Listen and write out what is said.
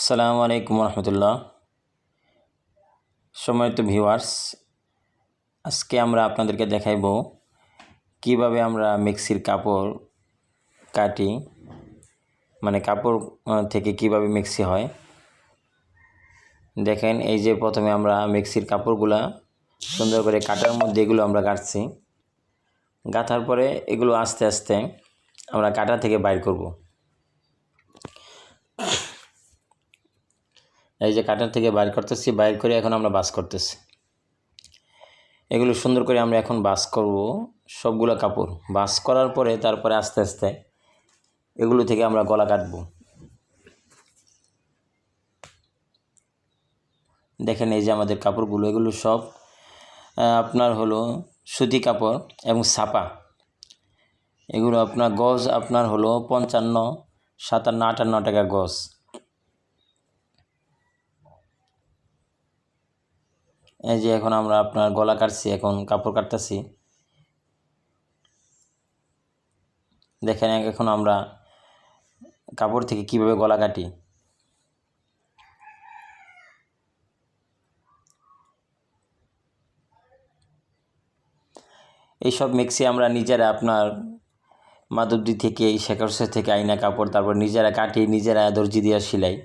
আসসালামু আলাইকুম রহমতুল্লাহ। সম্মানিত ভিউয়ার্স, আজকে আমরা আপনাদেরকে দেখাইব কিভাবে আমরা মেক্সির কাপড় কাটি, মানে কাপড় থেকে কিভাবে মেক্সি হয়। দেখেন, এই যে প্রথমে আমরা মেক্সির কাপড়গুলা সুন্দর করে কাটার মধ্যে এগুলো আমরা কাটছি। গাঁথার পরে এগুলো আস্তে আস্তে আমরা কাটা থেকে বাইর করব। এই যে কাটার থেকে বাইর করতেছি, বাইর করে এখন আমরা বাস করতেছি। এগুলো সুন্দর করে আমরা এখন বাস করব সবগুলো কাপড়। বাস করার পরে তারপরে আস্তে আস্তে এগুলো থেকে আমরা গলা কাটব। দেখেন, এই যে আমাদের কাপড়গুলো, এগুলো সব আপনার হলো সুতি কাপড় এবং ছাপা। এগুলো আপনার গজ আপনার হলো 55, 57, 58 টাকা গজ। এই যে এখন আমরা আপনার গলা কাটছি, এখন কাপড় কাটতেছি। দেখেন এখন আমরা কাপড় থেকে কিভাবে গলা কাটি। এইসব মেক্সি আমরা নিজেরা আপনার মাধবদী থেকে, শেখারসা থেকে আইনা কাপড় তারপর নিজেরা কাটি, নিজেরা দর্জি দিয়া সেলাই।